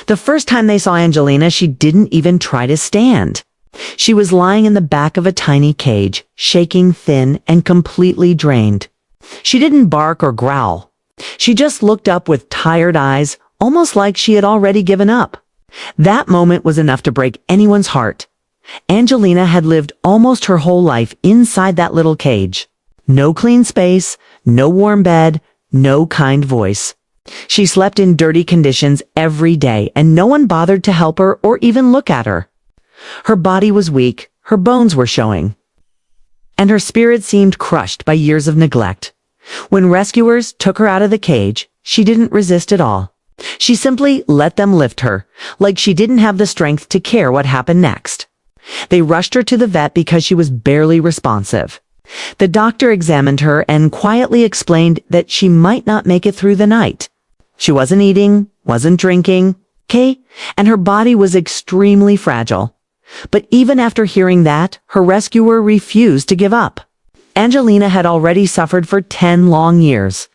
The first time they saw Angelina, she didn't even try to stand. She was lying in the back of a tiny cage, shaking, thin, and completely drained. She didn't bark or growl. She just looked up with tired eyes, almost like she had already given up. That moment was enough to break anyone's heart. Angelina had lived almost her whole life inside that little cage. No clean space, no warm bed, no kind voice. She slept in dirty conditions every day, and no one bothered to help her or even look at her. Her body was weak, her bones were showing, and her spirit seemed crushed by years of neglect. When rescuers took her out of the cage, she didn't resist at all. She simply let them lift her, like she didn't have the strength to care what happened next. They rushed her to the vet because she was barely responsive. The doctor examined her and quietly explained that she might not make it through the night. She wasn't eating, wasn't drinking, and her body was extremely fragile. But even after hearing that, her rescuer refused to give up. Angelina had already suffered for 10 long years.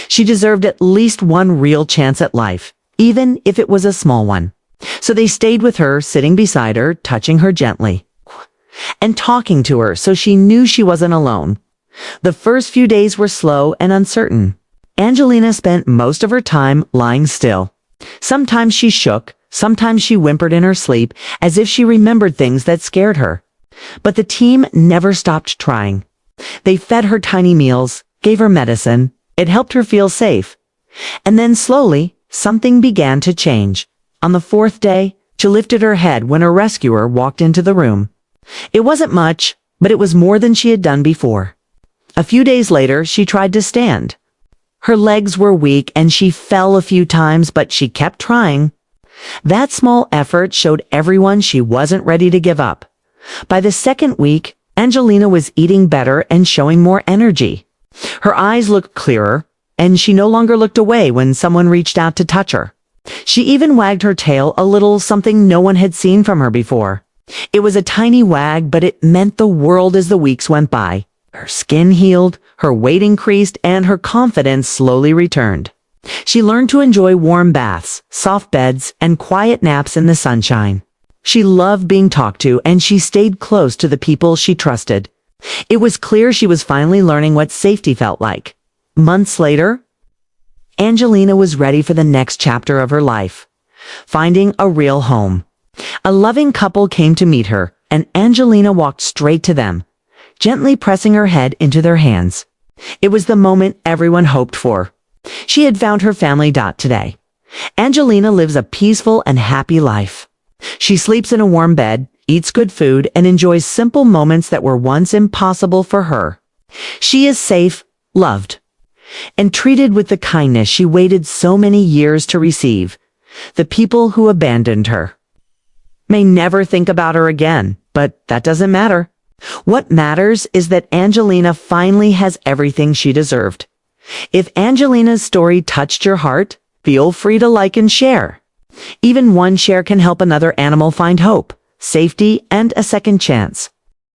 She deserved at least one real chance at life, even if it was a small one. So they stayed with her, sitting beside her, touching her gently, and talking to her so she knew she wasn't alone. The first few days were slow and uncertain. Angelina spent most of her time lying still. Sometimes she shook, sometimes she whimpered in her sleep, as if she remembered things that scared her. But the team never stopped trying. They fed her tiny meals, gave her medicine. It helped her feel safe. And then slowly, something began to change. On the fourth day, she lifted her head when her rescuer walked into the room. It wasn't much, but it was more than she had done before. A few days later, she tried to stand. Her legs were weak and she fell a few times, but she kept trying. That small effort showed everyone she wasn't ready to give up. By the second week, Angelina was eating better and showing more energy. Her eyes looked clearer, and she no longer looked away when someone reached out to touch her. She even wagged her tail a little, something no one had seen from her before. It was a tiny wag, but it meant the world as the weeks went by. Her skin healed, her weight increased, and her confidence slowly returned. She learned to enjoy warm baths, soft beds, and quiet naps in the sunshine. She loved being talked to, and she stayed close to the people she trusted. It was clear she was finally learning what safety felt like. Months later, Angelina was ready for the next chapter of her life, finding a real home. A loving couple came to meet her, and Angelina walked straight to them, gently pressing her head into their hands. It was the moment everyone hoped for. She had found her family. Today, Angelina lives a peaceful and happy life. She sleeps in a warm bed, eats good food, and enjoys simple moments that were once impossible for her. She is safe, loved, and treated with the kindness she waited so many years to receive. The people who abandoned her may never think about her again, but that doesn't matter. What matters is that Angelina finally has everything she deserved. If Angelina's story touched your heart, feel free to like and share. Even one share can help another animal find hope, safety, and a second chance.